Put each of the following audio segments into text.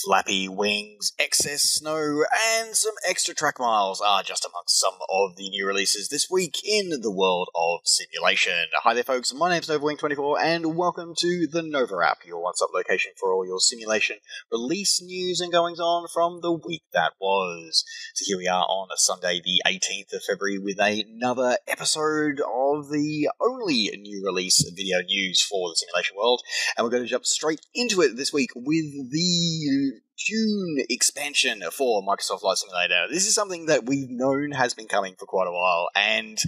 Flappy wings, excess snow, and some extra track miles are just amongst some of the new releases this week in the world of simulation. Hi there folks, my name's NovaWing24 and welcome to the NovaWrap, your one-stop location for all your simulation release news and goings-on from the week that was. So here we are on Sunday the 18th of February with another episode of the only new release video news for the simulation world, and we're going to jump straight into it this week with the Dune Expansion for Microsoft Flight Simulator. This is something that we've known has been coming for quite a while, and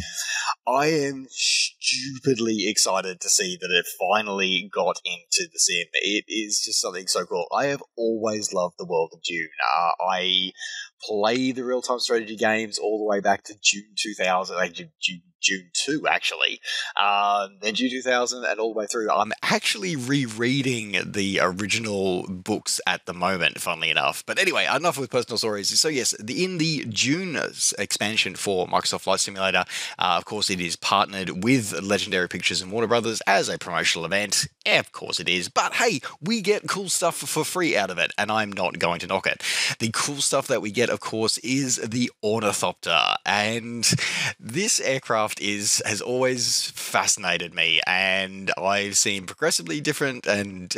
I am stupidly excited to see that it finally got into the sim. It is just something so cool. I have always loved the world of Dune. I play the real-time strategy games all the way back to June 2000, June 2, actually. Then June 2000 and all the way through. I'm actually rereading the original books at the moment, funnily enough. But anyway, enough with personal stories. So yes, in the Dune expansion for Microsoft Flight Simulator, of course it is partnered with Legendary Pictures and Warner Brothers as a promotional event. Yeah, of course it is. But hey, we get cool stuff for free out of it, and I'm not going to knock it. The cool stuff that we get, of course, is the Ornithopter. And this aircraft has always fascinated me, and I've seen progressively different and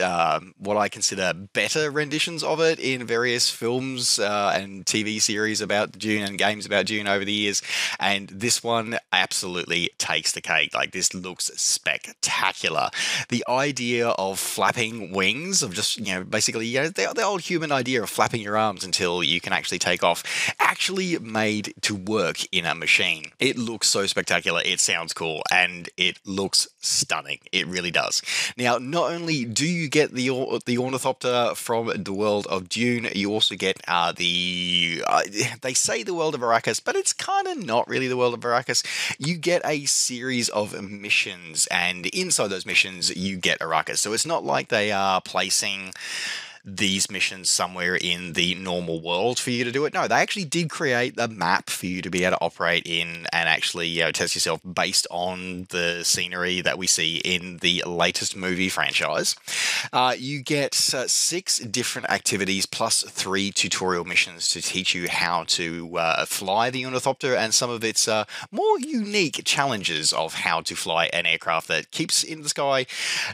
what I consider better renditions of it in various films and TV series about Dune and games about Dune over the years, and this one absolutely takes the cake. Like, this looks spectacular. The idea of flapping wings, of just, basically, the old human idea of flapping your arms until you can actually take off, actually made to work in a machine. It looks so spectacular. It sounds cool, and it looks stunning. It really does. Now, not only do you get the Ornithopter from the world of Dune, you also get they say the world of Arrakis, but it's kind of not really the world of Arrakis. You get a series of missions, and inside those missions, you get Arrakis. So it's not like they are placing these missions somewhere in the normal world for you to do it. No, they actually did create a map for you to be able to operate in and actually test yourself based on the scenery that we see in the latest movie franchise. You get 6 different activities plus 3 tutorial missions to teach you how to fly the Ornithopter and some of its more unique challenges of how to fly an aircraft that keeps in the sky,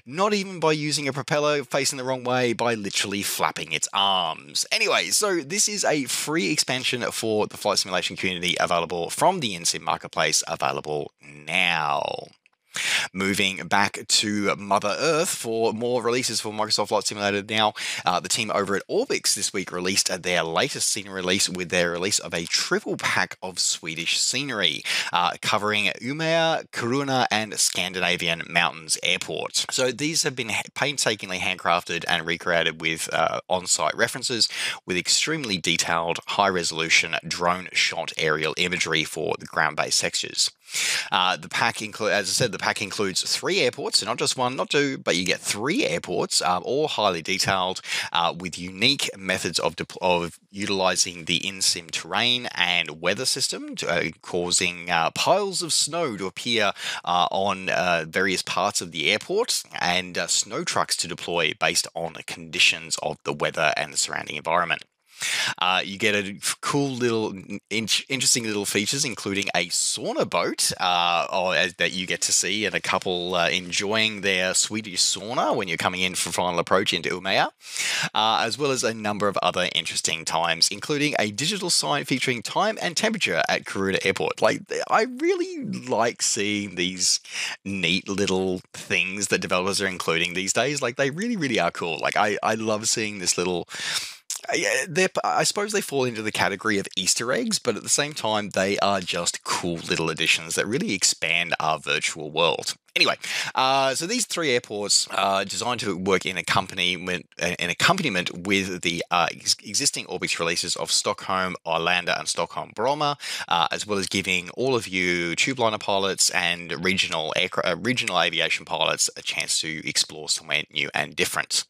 not even by using a propeller facing the wrong way, by literally flapping its arms. Anyway, so this is a free expansion for the flight simulation community, available from the InSim Marketplace, available now. Moving back to Mother Earth for more releases for Microsoft Flight Simulator now, the team over at Orbix this week released their latest scenery release with their release of a triple pack of Swedish scenery, covering Umeå, Kiruna, and Scandinavian Mountains Airport. So these have been painstakingly handcrafted and recreated with on-site references, with extremely detailed, high-resolution drone shot aerial imagery for the ground-based textures. The pack includes 3 airports, so not just 1, not 2, but you get 3 airports, all highly detailed, with unique methods of utilizing the in-sim terrain and weather system, causing piles of snow to appear on various parts of the airport, and snow trucks to deploy based on the conditions of the weather and the surrounding environment. You get a cool little, interesting little features, including a sauna boat that you get to see, and a couple enjoying their Swedish sauna when you're coming in for final approach into Umeå, as well as a number of other interesting times, including a digital sign featuring time and temperature at Kiruna Airport. Like, I really like seeing these neat little things that developers are including these days. Like, they really, really are cool. Like, I love seeing this little... I suppose they fall into the category of Easter eggs, but at the same time, they are just cool little additions that really expand our virtual world. Anyway, so these 3 airports are designed to work in accompaniment with the existing Orbix releases of Stockholm, Arlanda, and Stockholm, Bromma, as well as giving all of you tubeliner pilots and regional aviation pilots a chance to explore somewhere new and different.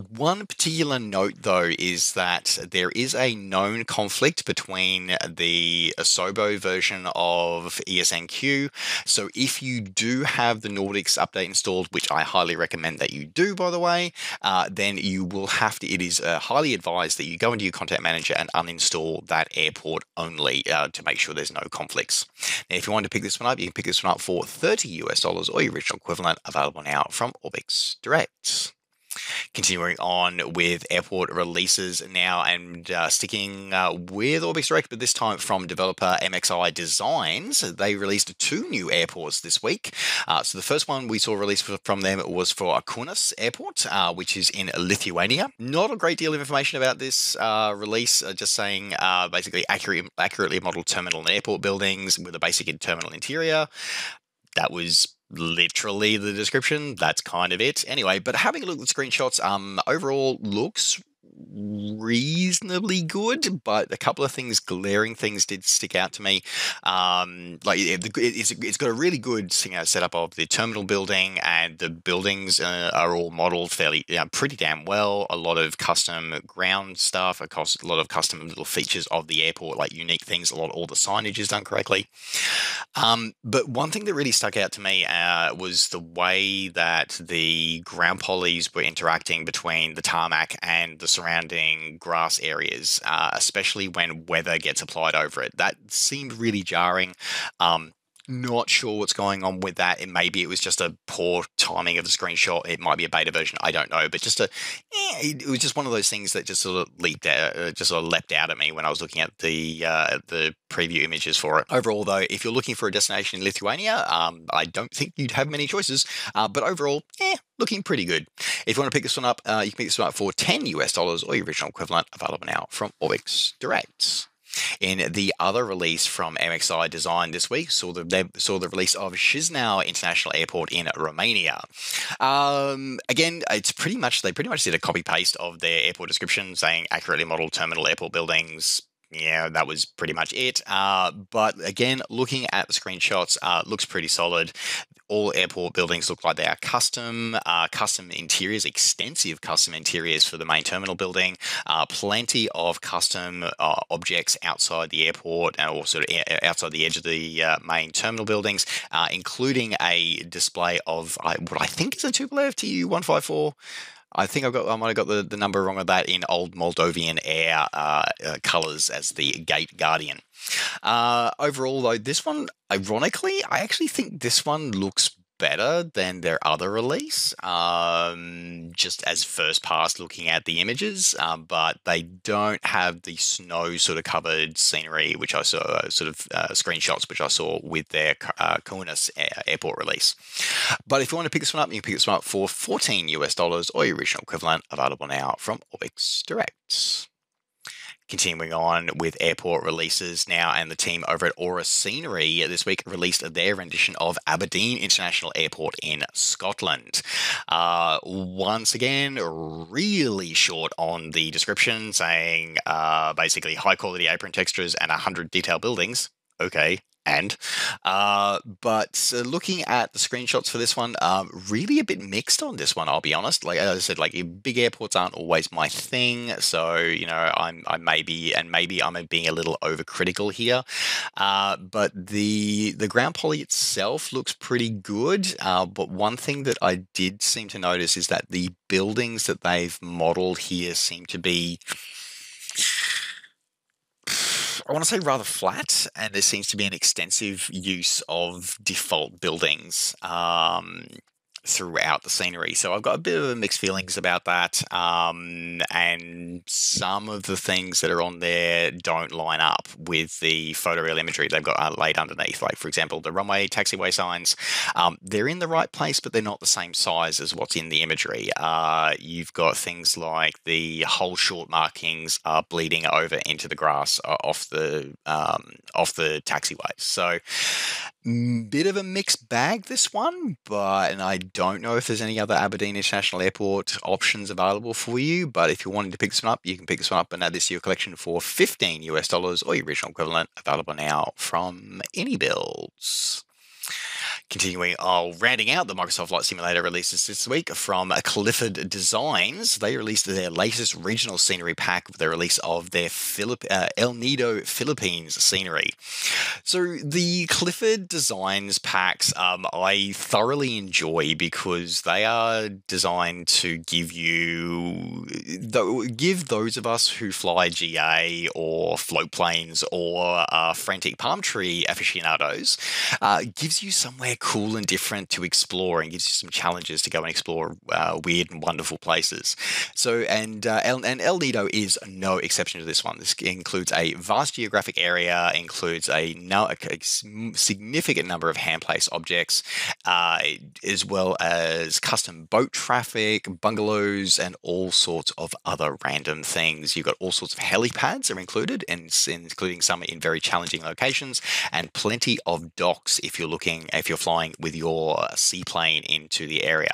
One particular note, though, is that there is a known conflict between the Asobo version of ESNQ. So if you do have the Nordics update installed, which I highly recommend that you do, by the way, then you will have to, it is highly advised that you go into your content manager and uninstall that airport only to make sure there's no conflicts. Now, if you want to pick this one up, you can pick this one up for $30 or your original equivalent, available now from Orbix Direct. Continuing on with airport releases now, and sticking with Orbix Direct, but this time from developer MXI Designs. They released 2 new airports this week. So the first one we saw released from them was for Kaunas Airport, which is in Lithuania. Not a great deal of information about this release, just saying basically accurately modeled terminal and airport buildings with a basic terminal interior. That was literally the description. That's kind of it. Anyway, but having a look at the screenshots, overall looks reasonably good, but a couple of glaring things did stick out to me. It's got a really good setup of the terminal building, and the buildings are all modeled pretty damn well. A lot of custom ground stuff, a lot of custom little features of the airport, like unique things. All the signage is done correctly. But one thing that really stuck out to me was the way that the ground polys were interacting between the tarmac and the surrounding grass areas, especially when weather gets applied over it. That seemed really jarring. Not sure what's going on with that. Maybe it was just a poor timing of the screenshot. It might be a beta version. I don't know. But it was just one of those things that just sort of leaped out at me when I was looking at the preview images for it. Overall, though, if you're looking for a destination in Lithuania, I don't think you'd have many choices. But overall, looking pretty good. If you want to pick this one up, you can pick this one up for $10 or your original equivalent, available now from Orbix Direct. In the other release from MXI Design this week, saw the release of Chisinau International Airport in Romania. Again, they pretty much did a copy paste of their airport description, saying accurately modeled terminal airport buildings. Yeah, that was pretty much it. But again, looking at the screenshots, looks pretty solid. All airport buildings look like they are custom interiors, extensive custom interiors for the main terminal building, plenty of custom objects outside the airport or sort of outside the edge of the main terminal buildings, including a display of what I think is a Tupolev Tu-154. I think I might have got the number wrong of that, in old Moldovan Air colours as the Gate Guardian. Overall, though, this one, ironically, I actually think this one looks better than their other release, just as first pass looking at the images, but they don't have the snow sort of covered scenery, which I saw screenshots, which I saw with their Kaunas Airport release. But if you want to pick this one up, you can pick this one up for $14 or your original equivalent, available now from Orbix Direct. Continuing on with airport releases now, and the team over at Aura Scenery this week released their rendition of Aberdeen International Airport in Scotland. Once again, really short on the description, saying basically high quality apron textures and 100 detailed buildings. Okay. But looking at the screenshots for this one, really a bit mixed on this one, I'll be honest. Like, as I said, like, big airports aren't always my thing, so maybe I'm being a little overcritical here. But the ground poly itself looks pretty good. But one thing that I did seem to notice is that the buildings that they've modeled here seem to be, I want to say, rather flat, and there seems to be an extensive use of default buildings throughout the scenery. So I've got a bit of mixed feelings about that, and some of the things that are on there don't line up with the photoreal imagery they've got laid underneath. Like, for example, the runway taxiway signs, they're in the right place, but they're not the same size as what's in the imagery. You've got things like the whole short markings are bleeding over into the grass off the taxiways. So bit of a mixed bag, this one, and I don't know if there's any other Aberdeen International Airport options available for you, but if you're wanting to pick this one up, you can pick this one up and add this to your collection for $15 or your original equivalent, available now from AnyBuilds. Continuing, rounding out the Microsoft Flight Simulator releases this week from Clifford Designs. They released their latest regional scenery pack with the release of their El Nido Philippines scenery. So the Clifford Designs packs I thoroughly enjoy because they are designed to give those of us who fly GA or float planes or frantic palm tree aficionados, gives you somewhere cool and different to explore and gives you some challenges to go and explore weird and wonderful places. So, and El Nido is no exception to this one. This includes a vast geographic area, includes a significant number of hand-placed objects, as well as custom boat traffic, bungalows, and all sorts of other random things. You've got all sorts of helipads are included, including some in very challenging locations, and plenty of docks if you're flying with your seaplane into the area.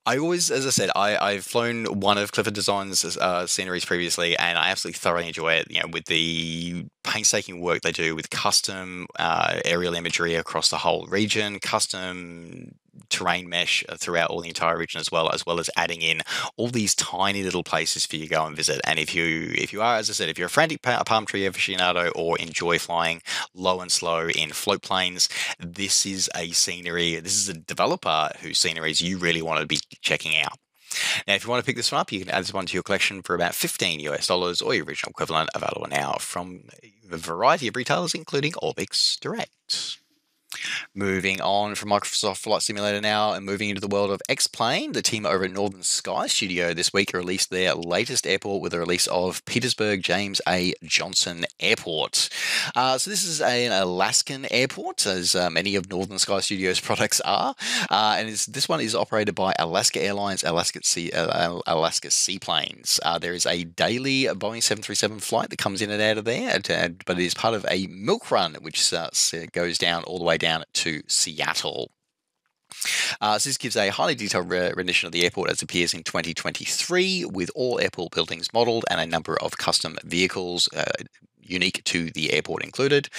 I always, as I said, I've flown one of Clifford Designs' sceneries previously, and I absolutely thoroughly enjoy it. You know, with the painstaking work they do with custom aerial imagery across the whole region, custom terrain mesh throughout all the entire region, as well as adding in all these tiny little places for you to go and visit. And if you are, as I said, if you're a frantic palm tree aficionado or enjoy flying low and slow in float planes, this is a developer whose sceneries you really want to be checking out. Now, if you want to pick this one up, you can add this one to your collection for about $15 or your original equivalent, available now from a variety of retailers, including Orbix Direct. Moving on from Microsoft Flight Simulator now and moving into the world of X-Plane, the team over at Northern Sky Studio this week released their latest airport with the release of Petersburg James A. Johnson Airport. So this is an Alaskan airport, as many of Northern Sky Studio's products are, and this one is operated by Alaska Airlines, Alaska Seaplanes. There is a daily Boeing 737 flight that comes in and out of there, but it is part of a milk run, which goes down all the way down to Seattle. So this gives a highly detailed rendition of the airport as it appears in 2023, with all airport buildings modelled and a number of custom vehicles unique to the airport included.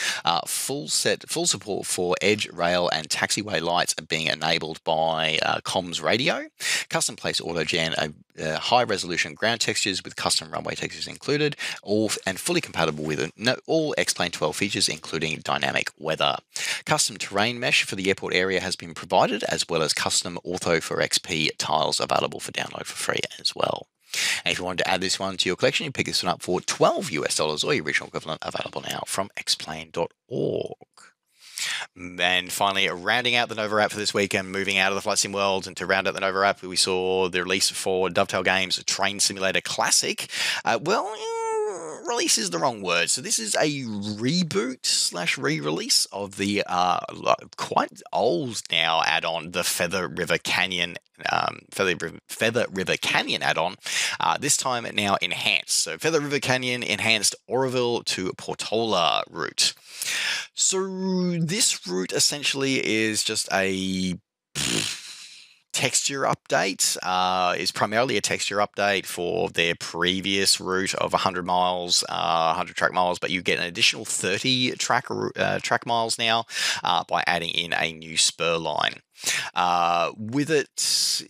Full support for edge, rail, and taxiway lights are being enabled by comms radio. Custom place auto-gen, high-resolution ground textures with custom runway textures included, and fully compatible with all X-Plane 12 features, including dynamic weather. Custom terrain mesh for the airport area has been provided, as well as custom Ortho for XP tiles available for download for free as well. And if you wanted to add this one to your collection, you pick this one up for $12 or your original equivalent, available now from xplane.org. And finally, rounding out the NovaWrap for this week and moving out of the Flight Sim world, and to round out the NovaWrap, we saw the release for Dovetail Games Train Simulator Classic. Release is the wrong word. So this is a reboot/re-release of the quite old now add-on, the Feather River Canyon add-on. This time now enhanced. So Feather River Canyon enhanced Oroville to Portola route. So this route essentially is just a texture update. Is primarily a texture update for their previous route of 100 miles, 100 track miles, but you get an additional 30 track miles now by adding in a new spur line. With it,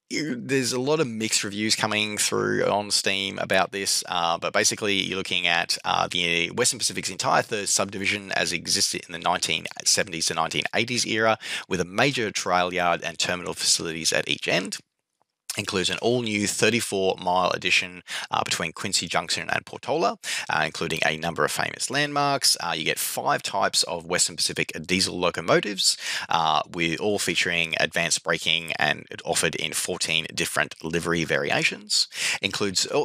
there's a lot of mixed reviews coming through on Steam about this, but basically you're looking at the Western Pacific's entire third subdivision as existed in the 1970s to 1980s era, with a major trail yard and terminal facilities at each end. Includes an all-new 34-mile addition between Quincy Junction and Portola, including a number of famous landmarks. You get 5 types of Western Pacific diesel locomotives, with all featuring advanced braking, and offered in 14 different livery variations.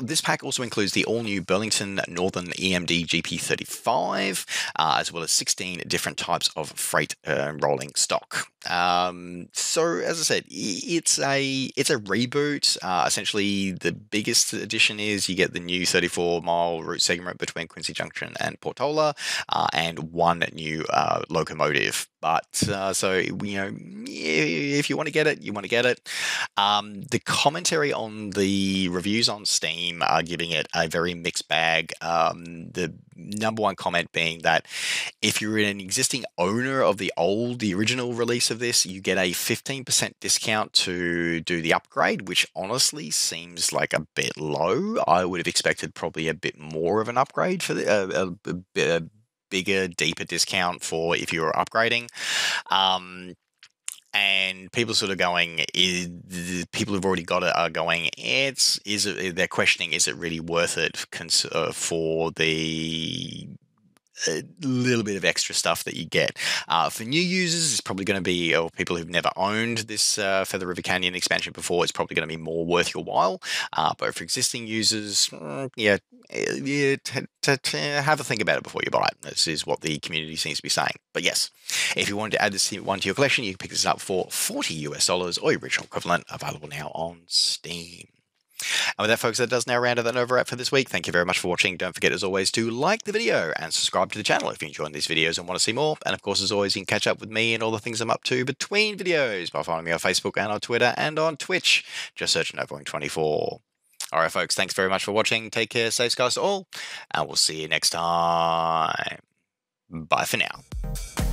This pack also includes the all-new Burlington Northern EMD GP35, as well as 16 different types of freight rolling stock. So as I said, it's a reboot. Essentially, the biggest addition is you get the new 34-mile route segment between Quincy Junction and Portola, and one new locomotive. But so, if you want to get it, you want to get it. The commentary on the reviews on Steam are giving it a very mixed bag. The number one comment being that if you're an existing owner of the original release of this, you get a 15% discount to do the upgrade, which honestly seems like a bit low. I would have expected probably a bit more of an upgrade for a bigger, deeper discount for if you were upgrading. And people sort of going, people who've already got it are going, they're questioning, is it really worth it for the a little bit of extra stuff that you get. For new users, it's probably going to be, or people who've never owned this Feather River Canyon expansion before, it's probably going to be more worth your while. But for existing users, have a think about it before you buy it. This is what the community seems to be saying. But yes, if you wanted to add this one to your collection, you can pick this up for $40 or your original equivalent, available now on Steam. And with that, folks, that does now round out that NovaWrap for this week. Thank you very much for watching. Don't forget, as always, to like the video and subscribe to the channel if you're enjoying these videos and want to see more. And of course, as always, you can catch up with me and all the things I'm up to between videos by following me on Facebook and on Twitter and on Twitch. Just search NovaWrap24. All right, folks, thanks very much for watching. Take care, safe skies to all, and we'll see you next time. Bye for now.